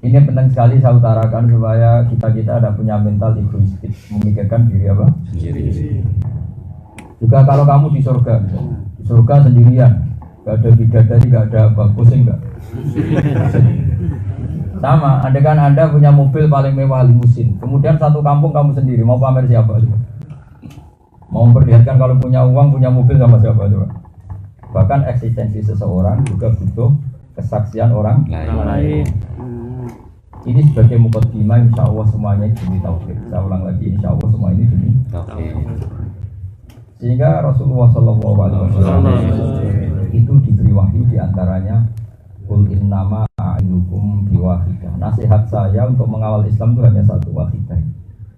Ini penting sekali saya utarakan supaya kita ada punya mental egoistik, memikirkan diri apa? Sendiri. Juga kalau kamu di surga sendirian, gak ada bidadari, gak ada apa, pusing gak? Sama, andai kan Anda punya mobil paling mewah limusin, kemudian satu kampung kamu sendiri, mau pamer siapa? Mau memperlihatkan kalau punya uang, punya mobil sama siapa? Bahkan eksistensi seseorang juga butuh kesaksian orang lain. Ini sebagai mukaddimah, insya Allah semuanya demi tauhid. Saya ulang lagi, insya Allah semua ini demi tauhid. Sehingga Rasulullah SAW itu diberi wahyu diantaranya Qul innama a'idukum biwahidah. Nasihat saya untuk mengawal Islam itu hanya satu, wahidah.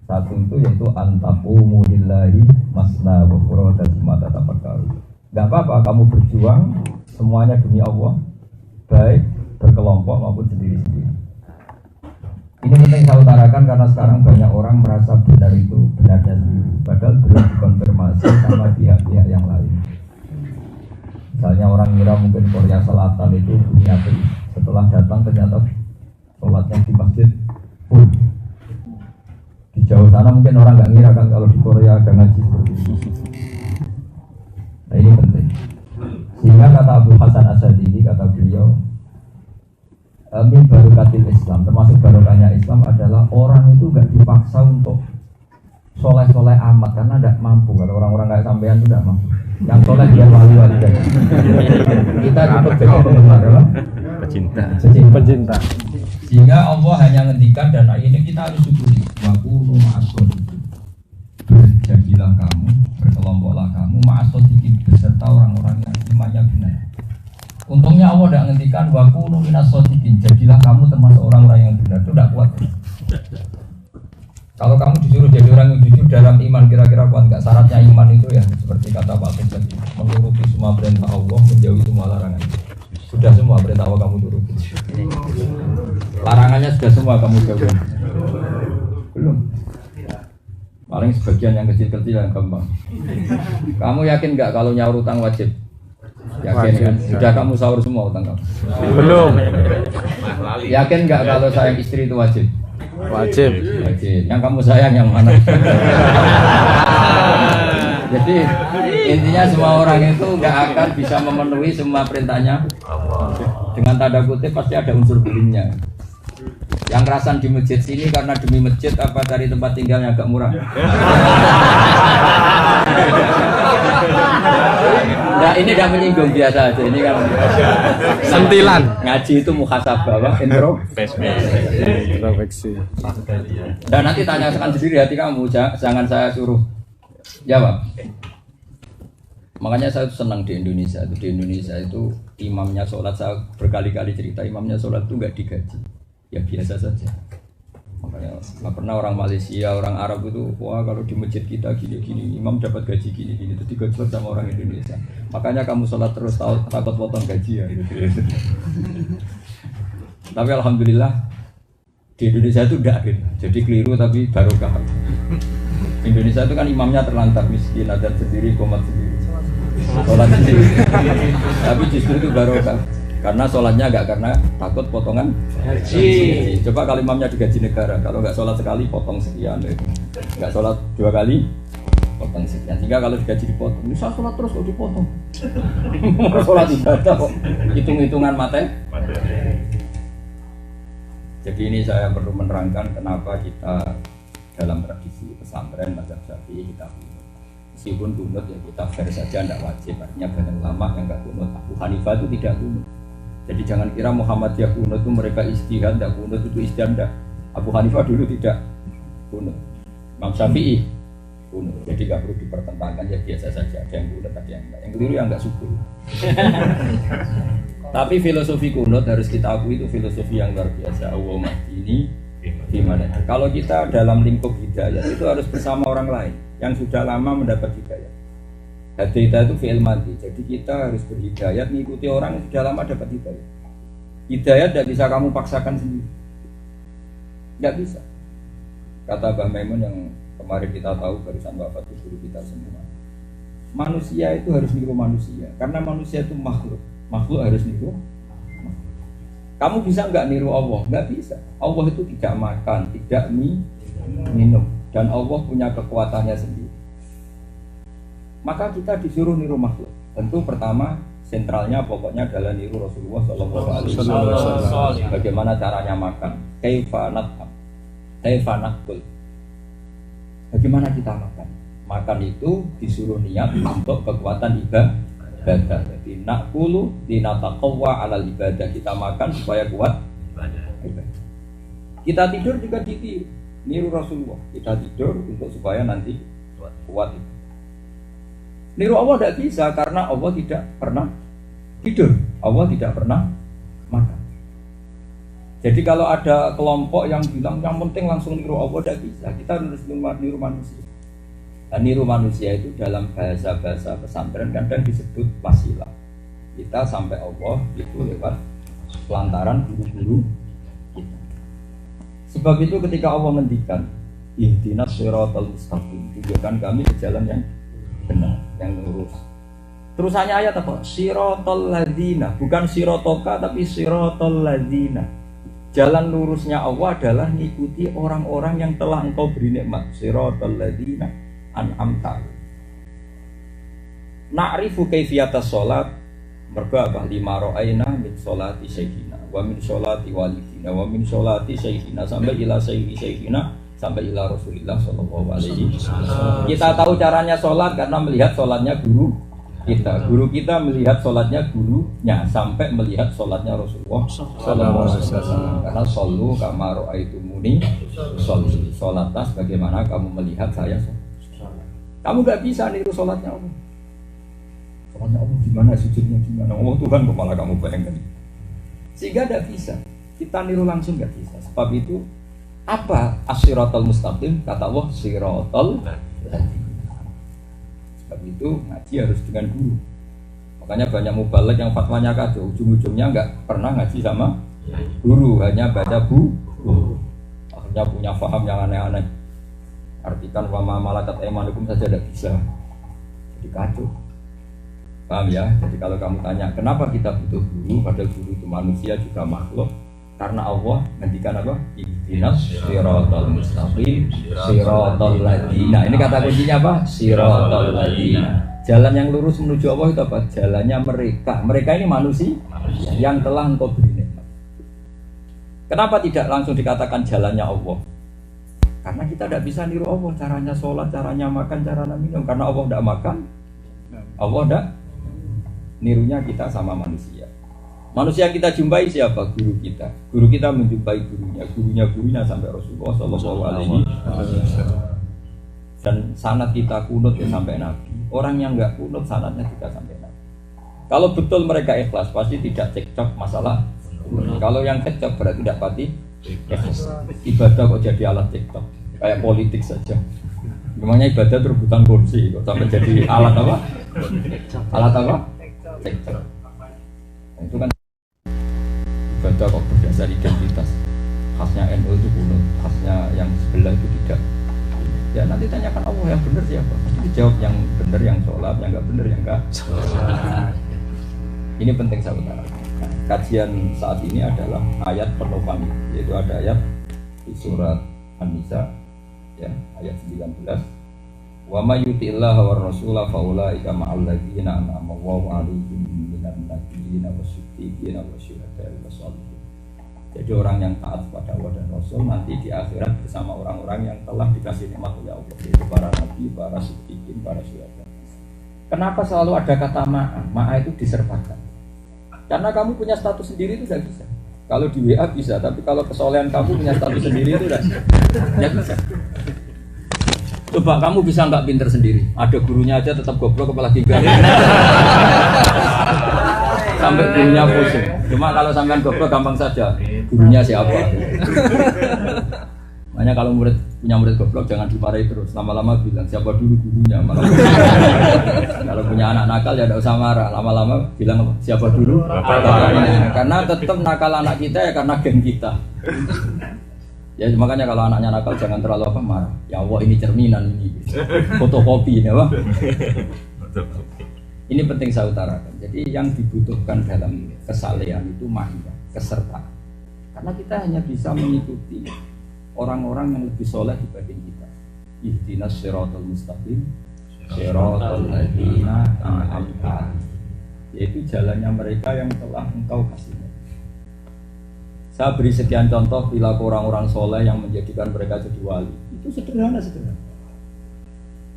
Satu itu yaitu antaqumu lillahi masna wa furada mata tafakkaru. Gak apa-apa kamu berjuang semuanya demi Allah, baik berkelompok maupun sendiri-sendiri. Ini penting saya utarakan karena sekarang banyak orang merasa benar itu benarnya sendiri, padahal belum dikonfirmasi sama pihak-pihak yang lain. Misalnya orang kira mungkin Korea Selatan itu punya ateis, setelah datang ternyata sholatnya di masjid pun di jauh sana mungkin orang nggak ngira kan kalau di Korea ada ngaji seperti ini. Nah ini penting. Sehingga kata Abu Hasan Asy'adili, kata beliau, min barokatil Islam, termasuk barokahnya Islam adalah orang itu gak dipaksa untuk soleh-soleh amat karena tidak mampu. Kalau orang-orang kayak sampean itu tidak mampu. Yang soleh dia wali-wali saja. Kita cukup jadi penggemar, apa? Pecinta. Sehingga Allah hanya ngendikan dan ini kita harus syukuri. Wakunu ma'as-shodiqin. Berjadilah kamu, berkelompoklah kamu ma'as-shodiqin beserta orang-orang yang imannya benar. Untungnya Allah tidak menghentikan wakunu minas shodiqin, jadilah kamu termasuk orang-orang yang benar. Itu tidak kuat. Kalau kamu disuruh jadi orang yang jujur dalam iman, kira-kira kuat nggak? Syaratnya iman itu ya seperti kata Pak Fik tadi, menuruti semua perintah Allah, menjauhi semua larangan. Sudah semua perintah Allah kamu turuti. Larangannya sudah semua kamu jauhi. Belum. Paling sebagian yang kecil-kecil yang gampang. Kamu yakin nggak kalau nyaur utang wajib? Yakin kan? Sudah kamu sahur semua utang kamu? Belum. Yakin nggak kalau sayang istri itu wajib? Wajib. Yang kamu sayang yang mana? Jadi intinya semua orang itu nggak akan bisa memenuhi semua perintahnya. Dengan tanda kutip pasti ada unsur belinya. Yang kerasan di masjid sini karena demi masjid apa cari tempat tinggal yang agak murah? Nah ini tidak menyinggung, biasa aja. Ini kan sentilan. Ngaji itu muhasabah, apa? Introspeksi. Dan nanti tanyakan sendiri hati kamu, jangan saya suruh jawab. Makanya saya senang di Indonesia. Di Indonesia itu imamnya sholat, saya berkali-kali cerita imamnya sholat itu nggak digaji. Ya biasa saja. Makanya nggak pernah orang Malaysia, orang Arab itu wah kalau di masjid kita gini-gini, imam dapat gaji gini-gini, itu digaji sama orang Indonesia. Makanya kamu sholat terus takut potong gaji ya. Gitu. Tapi alhamdulillah di Indonesia itu enggak gitu. Jadi keliru tapi barokah. Indonesia itu kan imamnya terlantar miskin, ada sendiri, komat sendiri, sholat sendiri. Tapi justru itu barokah. Karena sholatnya enggak karena takut potongan gaji. Coba kalau imamnya digaji negara, kalau enggak sholat sekali potong sekian, enggak sholat 2 kali potong sekian. Sehingga kalau digaji dipotong, bisa sholat terus kok dipotong. Sholat ibadah kok hitung-hitungan materi. Jadi ini saya perlu menerangkan kenapa kita dalam tradisi pesantren mazhab Syafi'i kita kunut. Meskipun kunut ya kita fair saja, tidak wajib. Artinya banyak ulama yang enggak kunut. Abu Hanifah itu tidak kunut. Jadi jangan kira Muhammadiyah kunut itu mereka ijtihad, tidak kunut itu ijtihad. Abu Hanifah dulu tidak kunut. Imam Syafi'i kunut. Jadi nggak perlu dipertentangkan, ya biasa saja. Ada yang kunut, ada yang enggak. Yang keliru yang enggak syukur. Tapi filosofi kunut harus kita akui itu filosofi yang luar biasa. Allah ini gimana? Kalau kita dalam lingkup hidayah itu harus bersama orang lain yang sudah lama mendapat hidayah. Hidayah itu fi'il madhi. Jadi kita harus berhidayat mengikuti orang yang sudah lama dapat hidayah. Hidayah tidak bisa kamu paksakan sendiri. Tidak bisa. Kata Mbah Maimun yang kemarin kita tahu barusan wafat guru kita semua. Manusia itu harus niru manusia. Karena manusia itu makhluk. Makhluk harus niru. Kamu bisa nggak niru Allah? Nggak bisa. Allah itu tidak makan, tidak minum, dan Allah punya kekuatannya sendiri. Maka kita disuruh niru makhluk. Tentu pertama sentralnya pokoknya adalah niru Rasulullah SAW. Bagaimana caranya makan? Kaifa nakul? Bagaimana kita makan? Makan itu disuruh niat untuk kekuatan ibadah. Jadi nakulu dinataqawwa alal ibadah. Kita makan supaya kuat ibadah. Kita tidur juga niru Rasulullah. Kita tidur untuk supaya nanti kuat ibadah. Niru Allah tidak bisa karena Allah tidak pernah tidur. Allah tidak pernah makan. Jadi kalau ada kelompok yang bilang yang penting langsung niru Allah, tidak bisa. Kita harus niru manusia. Dan niru manusia itu dalam bahasa-bahasa pesantren kadang disebut wasilah. Kita sampai Allah itu lewat lantaran guru-guru kita. Sebab itu ketika Allah ngendikan ihdinas shiratal mustaqim, tunjukkan kami ke jalan yang benar, yang lurus. Terusannya ayat apa? Shiratal ladzina, bukan sirotoka tapi shiratal ladzina. Jalan lurusnya Allah adalah ngikuti orang-orang yang telah engkau beri nikmat. Shiratal ladzina an'amta. Na'rifu kaifiyatas sholat. Mergo apa? Lima ra'aina min sholati syekhina wa min sholati walidina wa min sholati syekhina sampai ila syekhina sampai ila Rasulullah sallallahu alaihi wasallam. Kita tahu caranya sholat karena melihat sholatnya guru kita. Guru kita melihat sholatnya gurunya sampai melihat sholatnya Rasulullah sallallahu alaihi wasallam. Karena shollu kama ra'aitumuni sholli. Sholatlah bagaimana kamu melihat saya sholat. Kamu gak bisa niru sholatnya Allah. Sholatnya Allah gimana, sujudnya gimana, Allah Tuhan kok malah kamu bayangkan. Sehingga gak bisa. Kita niru langsung gak bisa. Sebab itu apa as-siratal mustaqim? Kata Allah siratal ladzina. Sebab itu ngaji harus dengan guru. Makanya banyak mubaligh yang fatwanya kacau, ujung-ujungnya nggak pernah ngaji sama guru, hanya baca buku. Akhirnya punya paham yang aneh-aneh. Artikan wama malakat emanukum saja tidak bisa. Jadi kacau. Paham ya? Jadi kalau kamu tanya kenapa kita butuh guru, padahal guru itu manusia juga makhluk. Karena Allah ngendikan apa? Ihdinas shiratal mustaqim shiratal ladzina. Ini kata kuncinya apa? Shiratal ladzina. Jalan yang lurus menuju Allah itu apa? Jalannya mereka. Mereka ini manusia yang telah engkau beri nikmat. Kenapa tidak langsung dikatakan jalannya Allah? Karena kita tidak bisa niru Allah. Caranya sholat, caranya makan, caranya minum. Karena Allah tidak makan, Allah tidak. Nirunya kita sama manusia. Manusia yang kita jumpai siapa? Guru kita. Guru kita menjumpai gurunya, gurunya sampai Rasulullah Sallallahu Alaihi Wasallam. Dan sanad kita kunut ya sampai Nabi. Orang yang nggak kunut sanadnya juga sampai Nabi. Kalau betul mereka ikhlas, pasti tidak cekcok masalah. Kalau yang cekcok berarti tidak pati. Ibadah kok jadi alat cekcok, kayak politik saja. Memangnya ibadah rebutan kursi, kok sampai jadi alat apa? Alat apa? Cekcok. Nah, itu kan ibadah kok berdasar identitas. Khasnya NU itu kunut, khasnya yang sebelah itu tidak. Ya nanti tanyakan Allah yang benar siapa? Pasti dijawab yang benar yang sholat, yang enggak benar yang enggak. Ini penting saya utarakan. Nah, kajian saat ini adalah ayat penopang, yaitu ada ayat di surat An-Nisa, ya, ayat 19. Wa may yuti'illaha war rasula fa ulaika ma'al ladzina an'ama Allahu 'alaihim minan nabiyyin wasyuhada'i wasyuhada'i wassalihin. Jadi orang yang taat kepada Allah dan Rasul nanti di akhirat bersama orang-orang yang telah dikasih nikmat oleh Allah, yaitu para nabi, para siddiqin, para syuhada. Kenapa selalu ada kata ma'a? Ma'a itu disertakan. Karena kamu punya status sendiri itu tidak bisa. Kalau di WA bisa, tapi kalau kesolehan kamu punya status sendiri itu tidak bisa. Coba kamu bisa nggak pinter sendiri? Ada gurunya aja tetap goblok apalagi enggak. Sampai gurunya pusing. Cuma kalau sampean goblok gampang saja. Gurunya siapa? Makanya kalau punya murid goblok jangan dimarahi terus. Lama-lama bilang siapa dulu gurunya. Kalau punya anak nakal ya tidak usah marah. Lama-lama bilang siapa dulu. Karena tetap nakal anak kita ya karena geng kita. Ya makanya kalau anaknya nakal jangan terlalu marah. Ya Allah ini cerminan ini. Fotokopi ya Pak. Ini penting saya utarakan. Jadi yang dibutuhkan dalam kesalehan itu mahiyah, kesertaan. Karena kita hanya bisa mengikuti orang-orang yang lebih soleh dibanding kita. Ihdinas siratal mustaqim, siratal ladzina an'amta, yaitu jalannya mereka yang telah engkau kasih. Saya beri sekian contoh perilaku orang-orang soleh yang menjadikan mereka jadi wali. Itu sederhana.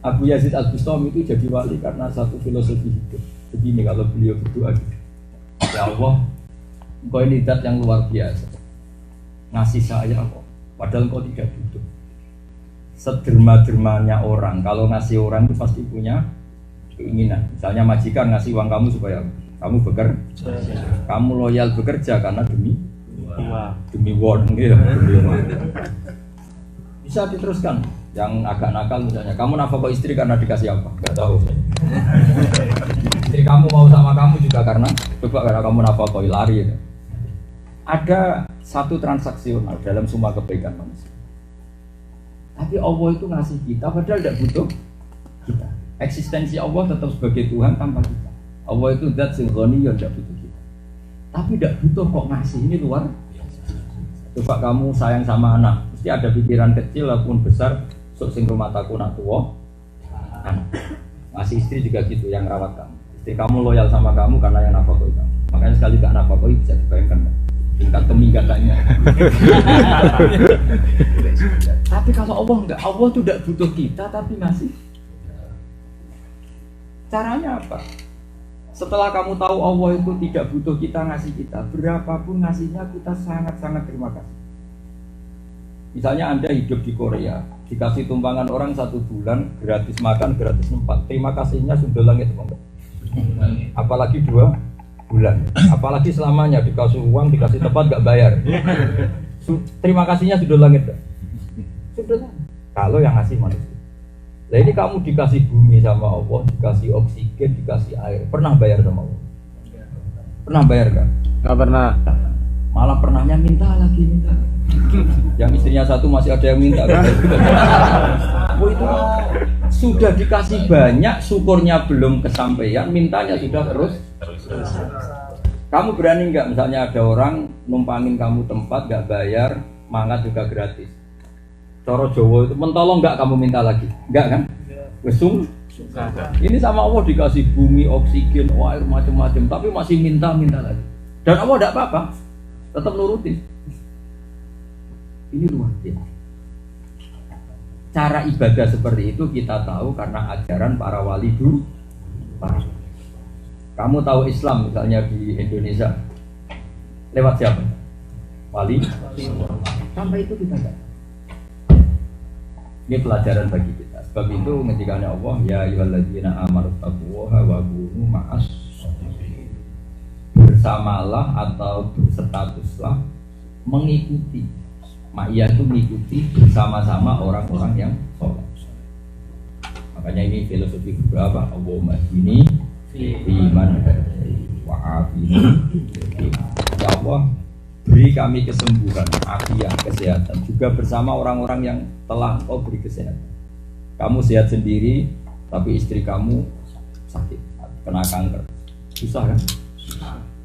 Abu Yazid Al-Bustami itu jadi wali karena satu filosofi hidup. Begini kalau beliau berdoa gitu, ya Allah, engkau ini zat yang luar biasa, ngasih saya kok, padahal engkau tidak butuh. Sederma-dermanya orang, kalau ngasih orang itu pasti punya keinginan. Misalnya majikan ngasih uang kamu supaya kamu bekerja, kamu loyal bekerja karena demi won, gitu, demi uang. Bisa diteruskan. Yang agak nakal misalnya, kamu nafkah istri karena dikasih apa? Gak tahu. Istri kamu mau sama kamu juga karena kamu nafkah lari. Gitu. Ada satu transaksional dalam semua kebaikan manusia. Tapi Allah itu ngasih kita padahal tidak butuh kita. Eksistensi Allah tetap sebagai Tuhan tanpa kita. Allah itu zat sing ghaniyun, tidak butuh kita. Tapi tidak butuh kok ngasih, ini luar. Coba kamu sayang sama anak, mesti ada pikiran kecil ataupun besar, sok sing rumah taku nak tua, anak. Ngasih istri juga gitu yang rawat kamu. Istri kamu loyal sama kamu karena yang nafkahoi kamu. Makanya sekali gak nafkahoi bisa dibayangkan tingkat keminggatannya. Tapi kalau Allah enggak, Allah itu tidak butuh kita tapi ngasih. Caranya apa? Setelah kamu tahu Allah itu tidak butuh kita ngasih kita, berapapun ngasihnya kita sangat-sangat terima kasih. Misalnya Anda hidup di Korea, dikasih tumpangan orang 1 bulan, gratis makan, gratis tempat, terima kasihnya sudah langit. Apalagi 2 bulan, apalagi selamanya dikasih uang, dikasih tempat gak bayar. Terima kasihnya sudah langit. Sudah langit. Kalau yang ngasih manusia. Nah ini kamu dikasih bumi sama Allah, dikasih oksigen, dikasih air. Pernah bayar sama Allah? Pernah bayar kan? Gak pernah. Malah pernahnya minta lagi. Yang istrinya 1 masih ada yang minta. Oh itu sudah dikasih banyak, syukurnya belum kesampaian, mintanya sudah terus. Kamu berani nggak misalnya ada orang numpangin kamu tempat nggak bayar, mangat juga gratis. Coro Jowo itu mentolong nggak kamu minta lagi? Nggak kan? Wesung. Ini sama Allah dikasih bumi, oksigen, air macam-macam, tapi masih minta lagi. Dan Allah tidak apa-apa, tetap nurutin. Ini luar biasa. Cara ibadah seperti itu kita tahu karena ajaran para wali dulu. Kamu tahu Islam misalnya di Indonesia lewat siapa? Wali. Sampai itu kita enggak. Ini pelajaran bagi kita. Sebab itu ngendikane Allah, ya ayyuhalladzina amanu taqullaha wa kunu ma'as sholihin. Bersamalah atau berstatuslah mengikuti. Ma'iyah itu mengikuti bersama-sama orang-orang yang soleh. Makanya ini filosofi berapa? Allahumma ini iman wa'afini. Ya Allah, beri kami kesembuhan, afiat, kesehatan juga bersama orang-orang yang telah Engkau beri kesehatan. Kamu sehat sendiri, tapi istri kamu sakit, kena kanker, susah kan?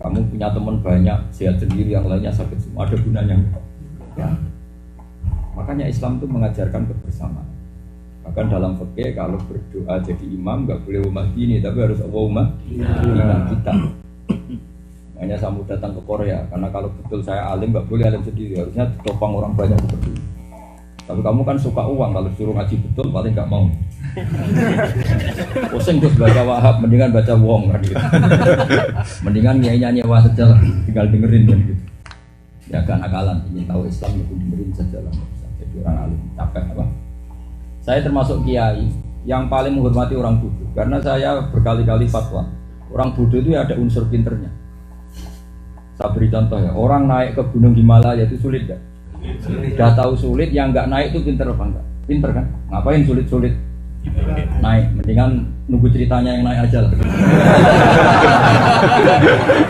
Kamu punya teman banyak, sehat sendiri, yang lainnya sakit semua, ada gunanya ya. Makanya Islam itu mengajarkan kebersamaan. Bahkan dalam fikih kalau berdoa jadi imam nggak boleh umat ini, tapi harus umat imam kita. Makanya saya mau datang ke Korea karena kalau betul saya alim nggak boleh alim sendiri, harusnya ditopang orang banyak seperti ini. Tapi kamu kan suka uang, kalau suruh ngaji betul paling nggak mau. Pusing terus baca Wahab, mendingan baca Wong kan gitu. Mendingan nyanyi-nyanyi saja lah, tinggal dengerin kan gitu. Ya kan akalan, ingin tahu Islam itu dengerin saja lah. Orang alim, capek apa? Saya termasuk kiai yang paling menghormati orang bodoh karena saya berkali-kali fatwa. Orang bodoh itu ada unsur pinternya. Saya beri contoh ya, orang naik ke Gunung Himalaya itu sulit gak? Sudah tahu sulit, yang nggak naik itu pinter apa enggak? Pinter kan? Ngapain sulit-sulit? Naik, mendingan nunggu ceritanya yang naik aja lah.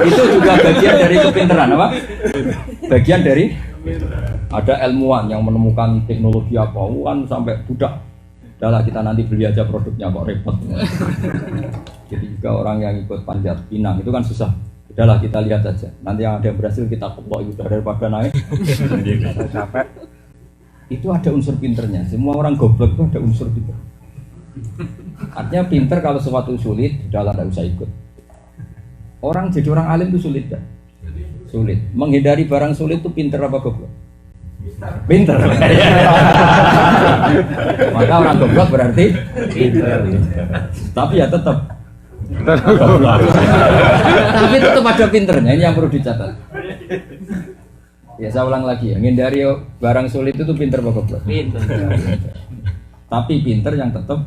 Itu juga bagian dari kepinteran apa? Bagian dari ada ilmuwan yang menemukan teknologi apa, kan sampai budak. Udahlah kita nanti beli aja produknya kok repot. Jadi juga orang yang ikut panjat pinang itu kan susah. Udahlah kita lihat saja. Nanti yang ada yang berhasil kita keplok itu daripada naik. Capek. Itu ada unsur pinternya. Semua orang goblok itu ada unsur pinter. Artinya pinter kalau sesuatu sulit, udahlah tidak usah ikut. Orang jadi orang alim itu sulit kan? Sulit. Menghindari barang sulit itu pinter apa goblok? Pinter. Maka orang goblok berarti pinter. Tapi ya tetap. Tapi tetap ada pinternya, ini yang perlu dicatat. Ya saya ulang lagi ya, menghindari barang sulit itu pinter apa goblok? Pinter. Tapi pinter yang tetap.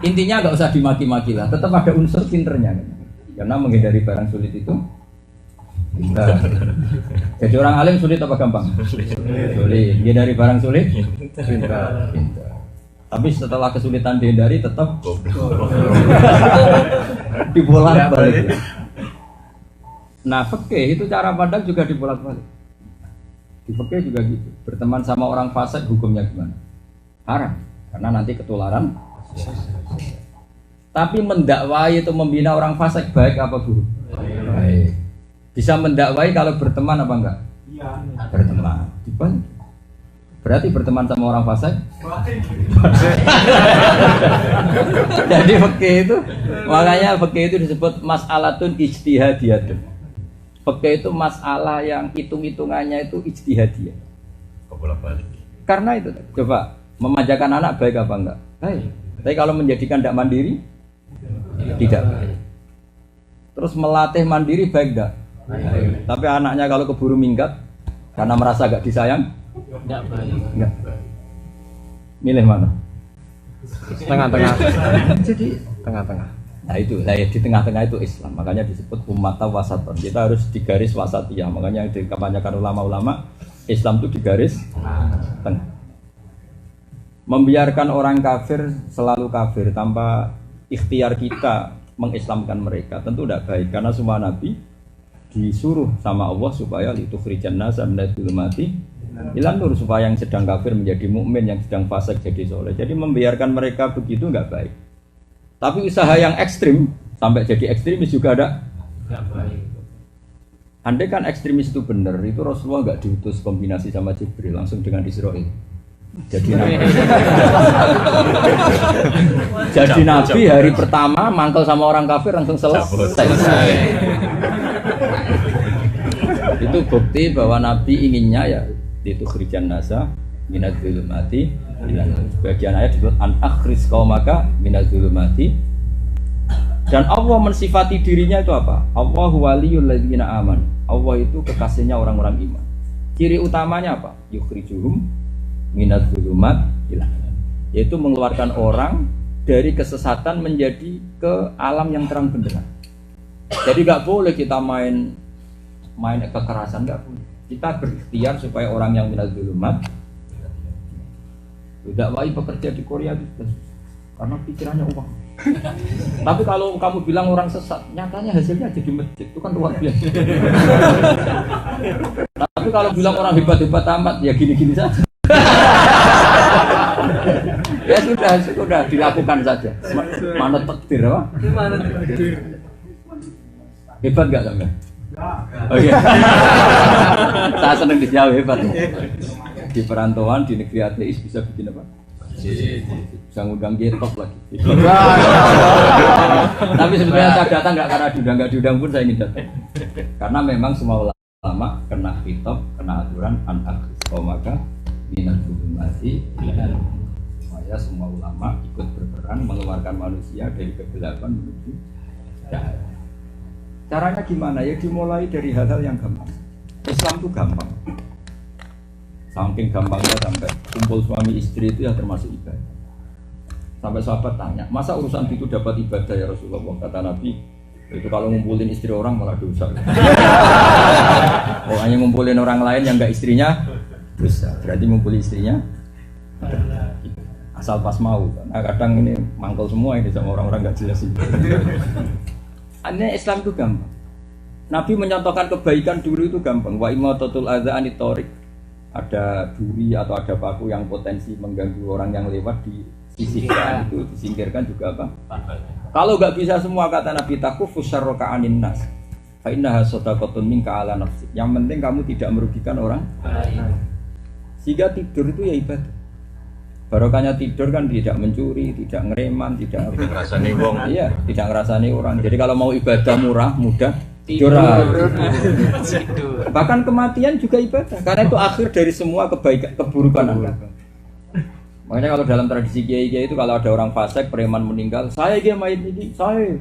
Intinya nggak usah dimaki-maki lah, tetap ada unsur pinternya. Karena menghindari barang sulit itu pinter. Jadi orang alim sulit apa gampang? Sulit. Menghindari barang sulit pinter. Tapi setelah kesulitan dihindari tetap dibolak-balik. Nah, fikih itu cara pandang juga dibolak-balik. Di fikih juga gitu. Berteman sama orang fasik hukumnya gimana? Haram, karena nanti ketularan. Tapi mendakwai itu membina orang fasik baik apa buruk? Baik. Bisa mendakwai kalau berteman apa enggak? Iya. Berteman. Dibalik. Berarti berteman sama orang fasik? Jadi fikih itu, makanya fikih itu disebut mas'alatun ijtihadiyatun. Fikih itu masalah yang hitung-hitungannya itu ijtihadiyah. Karena itu, coba memanjakan anak baik apa enggak? Baik. Tapi kalau menjadikan tidak mandiri, tidak baik. Terus melatih mandiri baik enggak? Baik. Tapi anaknya kalau keburu minggat karena merasa enggak disayang, enggak baik. Enggak. Milih mana? Tengah-tengah. Jadi tengah-tengah. Nah itu, di tengah-tengah itu Islam. Makanya disebut ummata wasaton. Kita harus di garis wasatiyah. Makanya dikebanyakan ulama-ulama Islam itu di garis tengah. Membiarkan orang kafir selalu kafir tanpa ikhtiar kita mengislamkan mereka tentu tidak baik. Karena semua nabi disuruh sama Allah supaya litukhrijan nasa minadz dzulumati ilan nur, supaya yang sedang kafir menjadi mukmin, yang sedang fasik jadi soleh. Jadi membiarkan mereka begitu nggak baik. Tapi usaha yang ekstrim sampai jadi ekstremis juga ada. Nggak baik. Andai kan ekstremis itu benar, itu Rasulullah nggak diutus kombinasi sama Jibril langsung dengan Israil. Jadi nabi. Jadi nabi hari pertama mangkel sama orang kafir langsung selesai. Itu bukti bahwa nabi inginnya ya itu khrijan nasa minadz dzulumati ilan. Sebagian ayat disebut an akhris qaumaka minadz dzulumati. Dan Allah mensifati dirinya itu apa? Allahu waliyul ladzina aman. Allah itu kekasihnya orang-orang iman. Ciri utamanya apa? Yukhrijuhum minadz dzulumat ilan. Yaitu mengeluarkan orang dari kesesatan menjadi ke alam yang terang benderang. Jadi nggak boleh kita main kekerasan, nggak boleh. Kita berikhtiar supaya orang yang minadz dzulumat. Tidak wajib bekerja di Korea itu karena pikirannya uang. Tapi kalau kamu bilang orang sesat, nyatanya hasilnya jadi masjid, itu kan luar biasa. Tapi kalau bilang orang hebat-hebat amat, ya gini-gini saja. Ya sudah dilakukan saja. Mana takdir apa? Hebat nggak sampai? Oke. Saya senang dijawab hebat. Di perantauan di negeri ateis bisa bikin apa? Bisa ngundang getop lagi. Tapi sebenarnya saya datang nggak karena diundang pun saya ingin datang. Karena memang semua ulama kena kitab, kena aturan an-akhris qaumaka minadz dzulumati ilan. Supaya semua ulama ikut berperan mengeluarkan manusia dari kegelapan menuju cahaya. Caranya gimana? Ya dimulai dari hal-hal yang gampang. Islam itu gampang. Saking gampangnya sampai kumpul suami istri itu ya termasuk ibadah. Sampai sahabat tanya, masa urusan itu dapat ibadah ya Rasulullah? Kata Nabi, itu kalau ngumpulin istri orang malah dosa. Pokoknya ngumpulin orang lain yang enggak istrinya dosa. Berarti ngumpulin istrinya asal pas mau. Nah, kadang ini mangkal semua ini sama orang-orang enggak jelas itu. Aneh Islam itu gampang. Nabi menyontohkan kebaikan dulu itu gampang. Wa imatatul adza anit thoriq. Ada duri atau ada paku yang potensi mengganggu orang yang lewat disisihkan itu disingkirkan juga apa? Kalau nggak bisa semua kata Nabi takufu syarroka anin nas. Fa innaha shadaqatun minka ala nafsik. Yang penting kamu tidak merugikan orang lain. Sehingga tidur itu ya ibadah. Barokahnya tidur kan tidak mencuri, tidak ngereman, tidak ngerasani wong. Iya, tidak ngerasani orang. Jadi kalau mau ibadah murah, mudah tidur. Bahkan kematian juga ibadah. Karena itu akhir dari semua kebaikan, keburukan Anda. Makanya kalau dalam tradisi kiai-kiai itu kalau ada orang fasik, preman meninggal, saya dia mayit ini, saya.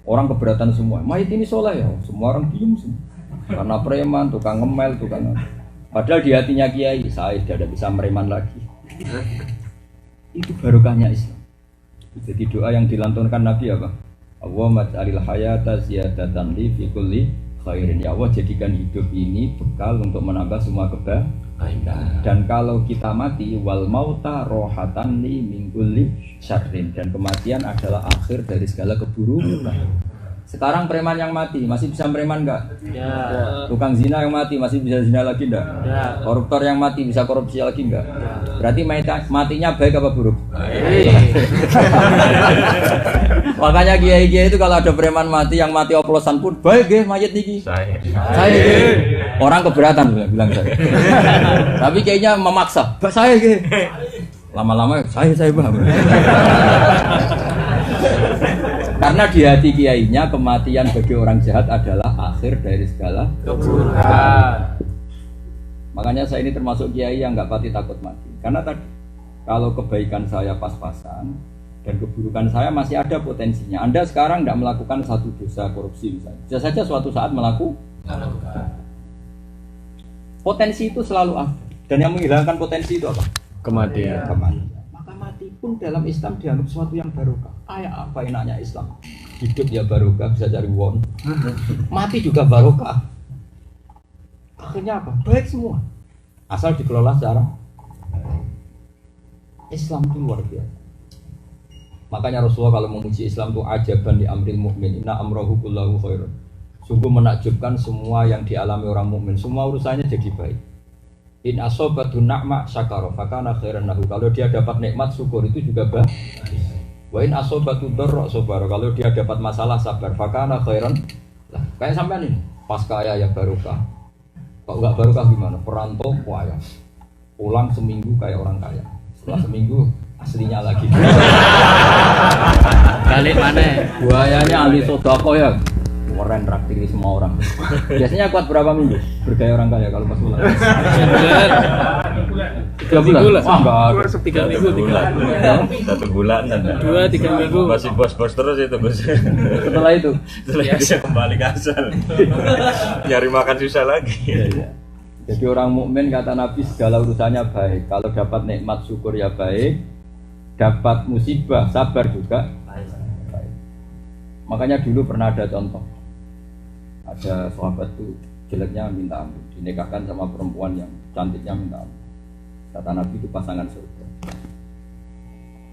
Orang keberatan semua. Mayit ini soleh ya, semua orang diem semua. Karena preman, tukang ngemel, tukang. Padahal di hatinya kiai, saya tidak bisa mereman lagi. Itu barokahnya Islam. Jadi doa yang dilantunkan Nabi apa? Allahumma ja'alil hayata ziyadatan li fi kulli khairin. Ya Allah, jadikan hidup ini bekal untuk menambah semua kebaikan. Dan kalau kita mati wal mauta rohatan li min kulli syarrin, dan kematian adalah akhir dari segala keburukan. Sekarang preman yang mati masih bisa preman enggak? Ya. Tukang zina yang mati masih bisa zina lagi enggak? Ya. Koruptor yang mati bisa korupsi lagi enggak? Ya. Berarti matinya baik apa buruk? Baik. Makanya kiai-kiai itu kalau ada preman mati yang mati oplosan pun baik nggih mayit niki. Saya. Orang keberatan bilang saya. Tapi kayaknya memaksa. Pak saya nggih. Lama-lama saya paham. Karena di hati kiainya kematian bagi orang jahat adalah akhir dari segala keburukan. Makanya saya ini termasuk kiai yang nggak pati takut mati. Karena tadi kalau kebaikan saya pas-pasan dan keburukan saya masih ada potensinya. Anda sekarang tidak melakukan satu dosa korupsi misalnya, bisa saja suatu saat melakukan. Potensi itu selalu ada. Dan yang menghilangkan potensi itu apa? Kematian. Mati pun dalam Islam dianggap sesuatu yang barokah. Apa enaknya Islam? Hidup ya barokah, bisa cari won. Mati juga barokah. Akhirnya apa? Baik semua. Asal dikelola secara Islam itu luar biasa. Makanya Rasulullah kalau memuji Islam itu ajaban di amril mu'min, inna amrahu kullahu khairun. Sungguh menakjubkan semua yang dialami orang mukmin, semua urusannya jadi baik. In asobatu na'ma syakara fakana khairan lahu. Kalau dia dapat nikmat syukur itu juga baik. Wa in asobatu darra sabar. Kalau dia dapat masalah sabar fakana khairan. Lah, kayak sampean ini, pas kaya ya barokah. Kalau enggak barokah gimana? Perantau kaya. Pulang seminggu kayak orang kaya. Setelah seminggu aslinya lagi. Balik mana? Buayanya ahli sedekah ya. Keren traktir semua orang. Biasanya kuat berapa minggu? Bergaya orang kaya kalau pas pulang. 3 bulan. Wah, enggak 3 minggu, 3 bulan. 1 bulan dan 2-3 minggu. Masih bos-bos terus itu, Bos. Setelah itu dia kembali ke asal. Nyari makan susah lagi. Iya. Jadi orang mukmin kata Nabi segala urusannya baik. Kalau dapat nikmat syukur ya baik. Dapat musibah sabar juga baik. Makanya dulu pernah ada contoh. Ada sahabat tuh jeleknya minta ampun, dinikahkan sama perempuan yang cantiknya minta ampun. Kata Nabi itu pasangan surga.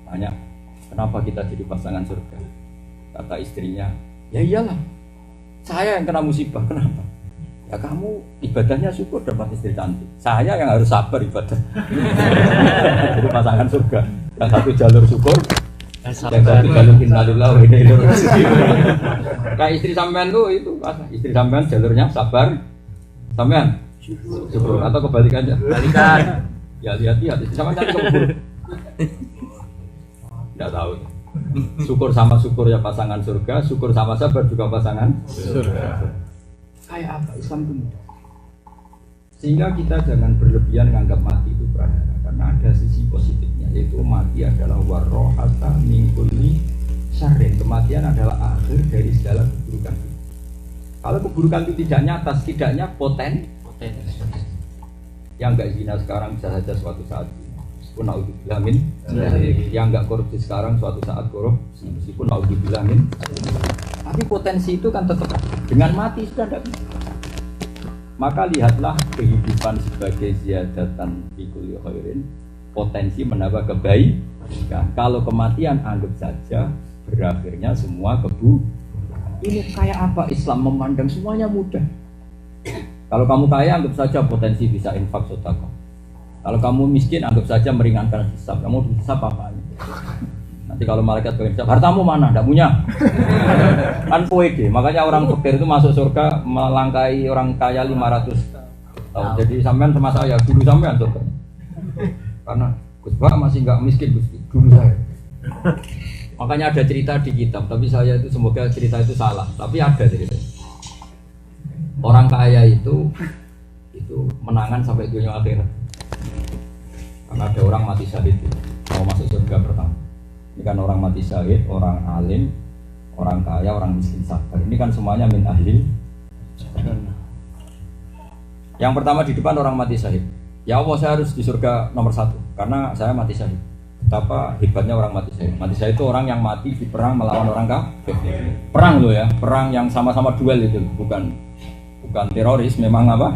Tanya, kenapa kita jadi pasangan surga? Kata istrinya, ya iyalah, saya yang kena musibah, kenapa? Ya kamu ibadahnya syukur dapat istri cantik, saya yang harus sabar ibadah. Jadi pasangan surga, yang satu jalur syukur, yang satu jalur innalillah wa inna ilaihi raji'un. Kayak istri sampean tuh itu, istri sampean jalurnya sabar, sampean syukur atau kebalikannya? Kebalikan. Ya hati-hati, istri sampean cantik kamu buruk. Tidak tahu. Syukur sama syukur ya pasangan surga, syukur sama sabar juga pasangan surga. Kayak apa Islam itu mudah. Sehingga kita jangan berlebihan menganggap mati itu prahara, karena ada sisi positifnya, yaitu mati adalah warrohata min kulli syarrin. Kematian adalah akhir dari segala keburukan. Kalau keburukan itu tidak nyata, setidaknya potensi. Yang enggak zina sekarang bisa saja suatu saat meskipun naudzubillah min. Yang enggak korupsi sekarang suatu saat korupsi meskipun naudzubillah min. Tapi potensi itu kan tetap dengan mati sudah tidak bisa. Maka lihatlah kehidupan sebagai ziyadatan fi kulli khairin, potensi menambah kebaikan. Kalau kematian anggap saja berakhirnya semua ini kayak apa Islam memandang semuanya mudah. Kalau kamu kaya anggap saja potensi bisa infak sedekah. Kalau kamu miskin anggap saja meringankan hisab. Kamu hisab apa? Nanti kalau malaikat kalian jawab, hartamu mana? Tidak punya. Kan poede. Makanya orang fakir itu masuk surga melangkahi orang kaya 500 tahun. Jadi sampean sama saya, dulu sampean surga. Karena Gus Pak masih nggak miskin Gus, dulu saya. Makanya ada cerita di kitab, tapi saya itu semoga cerita itu salah. Tapi ada cerita. Orang kaya itu menangan sampai dunia akhirat. Karena ada orang mati syahid mau masuk surga pertama. Ini kan orang mati syahid, orang alim, orang kaya, orang miskin sabar. Ini kan semuanya min ahli. Yang pertama di depan orang mati syahid. Ya Allah, saya harus di surga nomor 1 karena saya mati syahid. Betapa hebatnya orang mati syahid. Mati syahid itu orang yang mati di perang melawan orang kafir. Perang loh ya, perang yang sama-sama duel itu, bukan teroris, memang apa?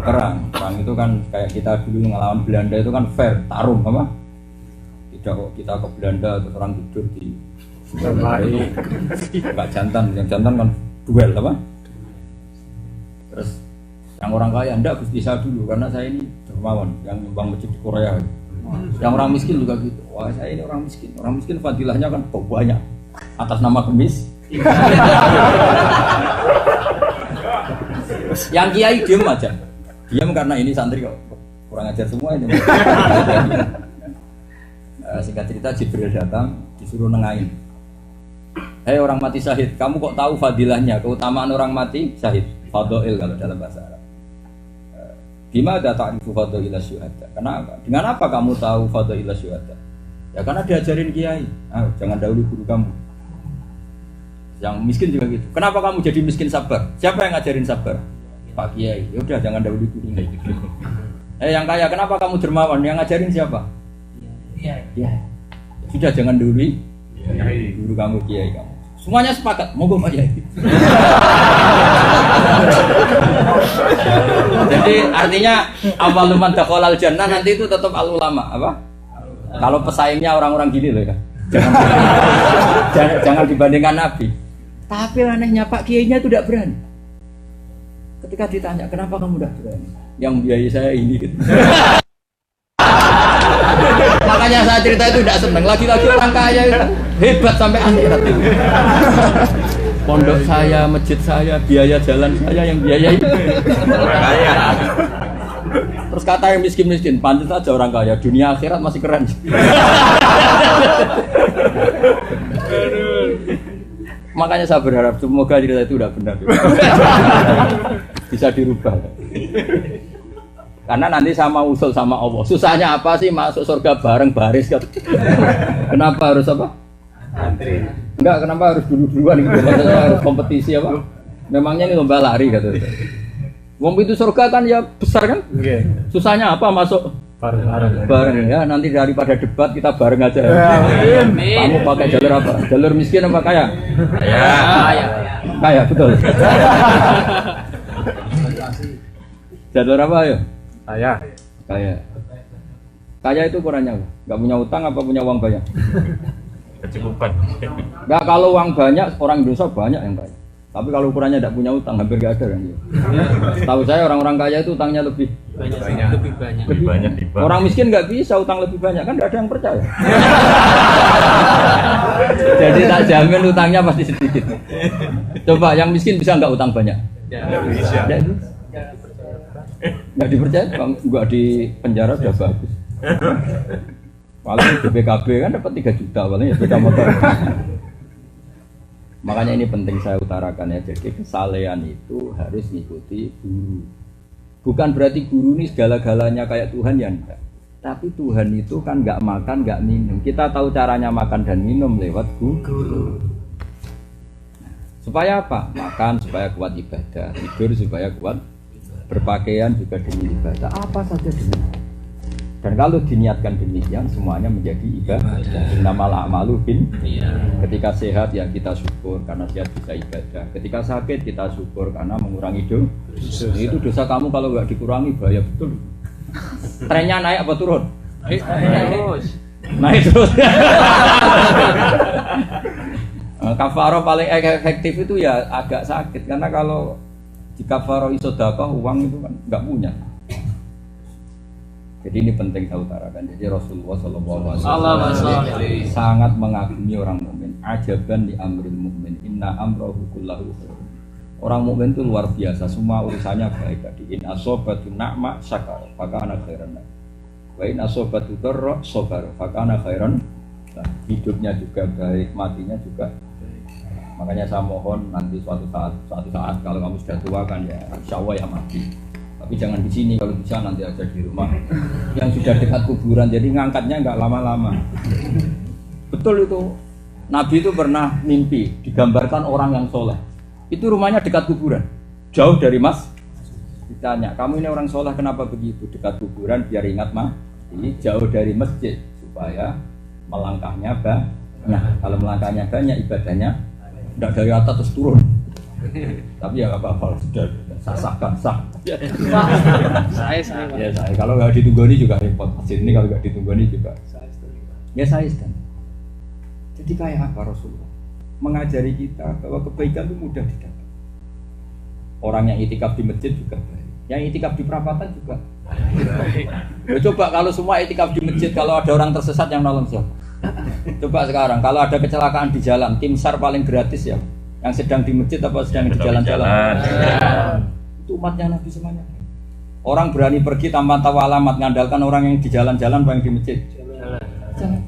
Perang itu kan kayak kita dulu ngelawan Belanda itu kan fair, tarung apa? Tidak kok kita ke Belanda terus orang tidur di itu enggak jantan, yang jantan kan duel apa? Terus yang orang kaya enggak Gusti saya dulu karena saya ini dermawan yang nyumbang masjid di Korea. Yang orang miskin juga gitu. Wah, saya ini orang miskin. Orang miskin fadilahnya kan banyak atas nama kemis. Yang kiai diem aja, diam karena ini santri kok kurang ajar semua ini. Singkat cerita Jibril datang disuruh nengahin. Hei orang mati syahid, kamu kok tahu fadilahnya, keutamaan orang mati syahid? Fadhail kalau dalam bahasa Arab. Gimana ta'rifu fadhailas syuhada? Kenapa? Dengan apa kamu tahu fadhailas syuhada? Ya karena diajarin kiai. Jangan dahului guru kamu. Yang miskin juga gitu. Kenapa kamu jadi miskin sabar? Siapa yang ngajarin sabar? Pak Kiai. Ya udah jangan dahului gurunya. Yang kaya, kenapa kamu dermawan? Yang ngajarin siapa? Iya. Sudah jangan dahului guru kamu, kiai kamu. Semuanya sepakat, monggo Pak Kiai. Jadi artinya awal man dakhalal jannah nanti itu tetap al ulama, apa? Kalau pesaingnya orang-orang gini loh ya. Jangan dibandingkan Nabi. Tapi anehnya Pak Kiainya itu tidak berani. Ketika ditanya, kenapa kamu tidak berani? Yang biayai saya ini gitu. Makanya saya cerita itu tidak senang. Lagi-lagi orang kaya itu hebat sampai akhirat itu. Pondok saya, masjid saya, biaya jalan saya yang biayai. Orang kaya. Terus kata yang miskin-miskin, pantas aja orang kaya. Dunia akhirat masih keren. Makanya saya berharap semoga cerita itu udah benar. Bisa dirubah. Karena nanti sama usul sama Allah. Susahnya apa sih masuk surga bareng baris kan? Kenapa harus apa? Antri. Enggak, kenapa harus dulu-duluan gitu? Maksudnya harus kompetisi apa? Memangnya ini lomba lari gitu. Wong itu surga kan ya besar kan? Susahnya apa masuk bareng ya, nanti daripada debat kita bareng aja. Kamu pakai jalur apa? Jalur miskin apa kaya? Kaya betul. Jalur apa ya? Kaya itu ukurannya apa? Gak punya utang apa punya uang banyak? Kecukupan. Gak, kalau uang banyak orang Indonesia banyak yang kaya. Tapi kalau ukurannya tidak punya utang hampir gak ada kan? Tahu saya orang-orang kaya itu utangnya lebih banyak. Orang miskin nggak bisa utang lebih banyak kan, nggak ada yang percaya. Jadi tak jamin utangnya pasti sedikit. Coba yang miskin bisa nggak utang banyak? Nggak bisa. Nggak dipercaya, nggak di penjara sudah bagus. Paling di BKB kan dapat 3 juta paling ya sepeda motor. Makanya ini penting saya utarakan ya. Jadi kesalehan itu harus mengikuti guru. Bukan berarti guru ini segala-galanya kayak Tuhan ya enggak. Tapi Tuhan itu kan nggak makan, nggak minum. Kita tahu caranya makan dan minum lewat guru. Supaya apa? Makan supaya kuat ibadah, tidur supaya kuat berpakaian juga demi ibadah. Apa saja demi. Dan kalau diniatkan demikian semuanya menjadi ibadah. Innamal a'malu bin. Ketika sehat ya kita syukur karena sehat bisa ibadah. Ketika sakit kita syukur karena mengurangi dosa. Itu dosa kamu kalau nggak dikurangi bahaya betul. Trennya naik apa turun? Naik terus. Kafaroh paling efektif itu ya agak sakit karena kalau di kafaroh sedekah uang itu kan nggak punya. Jadi ini penting saya utarakan. Jadi Rasulullah SAW sangat mengagumi orang mukmin. Ajaban di amril mukmin. Inna amrahu kullahu khair. Orang mukmin itu luar biasa. Semua urusannya baik tadi. In asobatu na'ma syakar, fakana khairan. Wa in asobatu darra sabar, fakana khairan. Nah, hidupnya juga baik, matinya juga baik. Makanya saya mohon nanti suatu saat kalau kamu sudah tua kan ya, insya Allah ya mati. Tapi jangan di sini, kalau bisa nanti aja di rumah yang sudah dekat kuburan. Jadi ngangkatnya nggak lama-lama. Betul itu. Nabi itu pernah mimpi digambarkan orang yang soleh. Itu rumahnya dekat kuburan, jauh dari mas. Ditanya, kamu ini orang soleh kenapa begitu? Dekat kuburan biar ingat mati, jauh dari masjid supaya melangkahnya banyak. Kalau melangkahnya banyak ibadahnya tidak dari atas terus turun. Tapi ya nggak apa-apa, sudah sah. Saya kalau nggak ditunggoni juga repot. Masjid ini kalau nggak ditunggoni juga ya saya sedang. Jadi kayak apa Rasulullah mengajari kita bahwa kebaikan itu mudah didapat. Orang yang itikaf di masjid juga baik, yang itikaf di perapatan juga baik. Ya, coba kalau semua itikaf di masjid, kalau ada orang tersesat yang nolong siapa? Coba sekarang kalau ada kecelakaan di jalan, tim SAR paling gratis ya, yang sedang di masjid apa sedang di jalan-jalan. Itu umatnya Nabi semuanya. Orang berani pergi tanpa tahu alamat, ngandalkan orang yang di jalan-jalan apa yang di masjid. Jangan.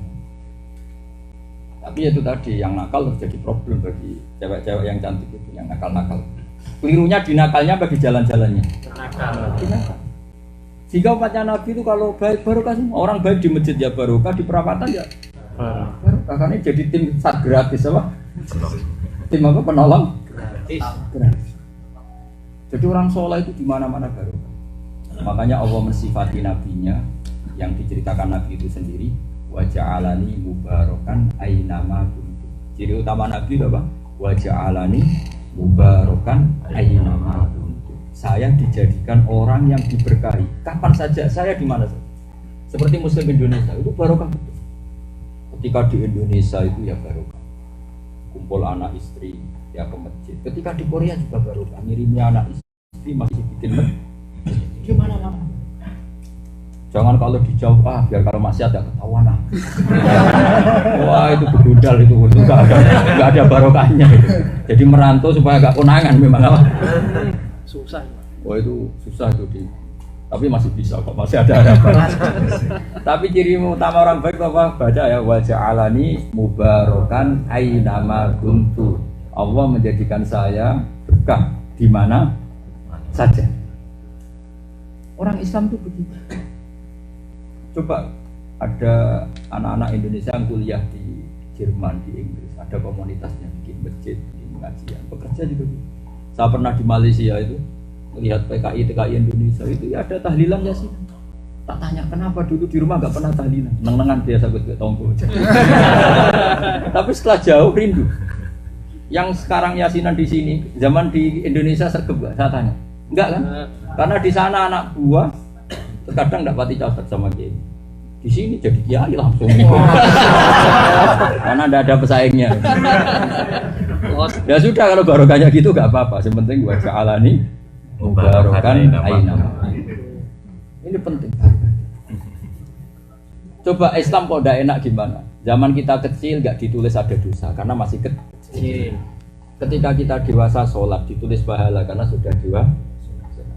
Tapi itu tadi yang nakal terjadi problem bagi cewek-cewek yang cantik itu, yang nakal-nakal. Kelirunya di nakalnya bagi jalan-jalannya. Nakal. Jika umatnya Nabi itu kalau baik barokah semua, orang baik di masjid ya barokah, di perapatan ya barokah. Karena jadi tim SAR gratis apa? Tim apa penolong? Gratis. Jadi orang soleh itu di mana-mana barokah. Makanya Allah mensifati nabinya yang diceritakan Nabi itu sendiri, wa ja'alani mubarakan ainama kuntu. Ciri utama Nabi itu apa? Wa ja'alani mubarakan ainama kuntu. Saya dijadikan orang yang diberkahi kapan saja, saya di mana saja. Seperti Muslim Indonesia itu barokah betul. Ketika di Indonesia itu ya barokah. Kumpul anak istri ya ke masjid. Ketika di Korea juga barokah. Ngirimnya anak istri masih bikin masjid. Di mana-mana. Jangan kalau dijauh biar kalau maksiat ya ketahuan. Wah itu bedudal itu nggak ada barokahnya itu. Jadi merantau supaya nggak konangan memang apa? Susah. Wah itu susah itu tapi masih bisa kok, masih ada harapan. Tapi ciri utama orang baik apa? Baca ya wa ja'alani mubarakan ainama kuntu. Allah menjadikan saya berkah di mana saja. Orang Islam itu begitu. Coba ada anak-anak Indonesia yang kuliah di Jerman, di Inggris, ada komunitasnya bikin masjid, bikin pengajian, bekerja juga gitu. Saya pernah di Malaysia itu melihat TKI Indonesia itu ya ada tahlilan Yasin. Tak tanya kenapa dulu di rumah nggak pernah tahlilan, nengan biasa gue tonggo. Tapi setelah jauh rindu. Yang sekarang Yasinan di sini, zaman di Indonesia sergap gak? Saya tanya, enggak kan? Karena di sana anak buah terkadang tidak pati cocok sama kiai. Di sini jadi kiai langsung. Karena tidak ada pesaingnya. Ya sudah kalau barokahnya gitu nggak apa-apa. Yang penting gua ja'alani mubarakan ainama. Ini penting. Coba Islam kok tidak enak gimana? Zaman kita kecil nggak ditulis ada dosa karena masih kecil. Ketika kita dewasa sholat ditulis pahala karena sudah dewasa.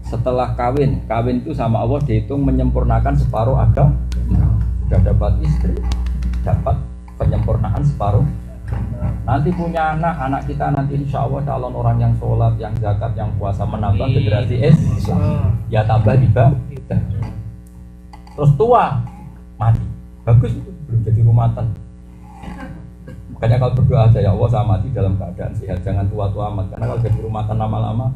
Setelah kawin itu sama Allah dihitung menyempurnakan separuh agama. Sudah dapat istri, dapat penyempurnaan separuh. Nanti punya anak kita nanti insya Allah calon orang yang sholat, yang zakat, yang puasa, menambah generasi Islam. Ya tambah juga. Terus tua, mati. Bagus itu, belum jadi rumatan. Makanya kalau berdoa aja ya Allah saya mati dalam keadaan sehat, jangan tua-tua amat. Karena kalau jadi rumatan lama-lama,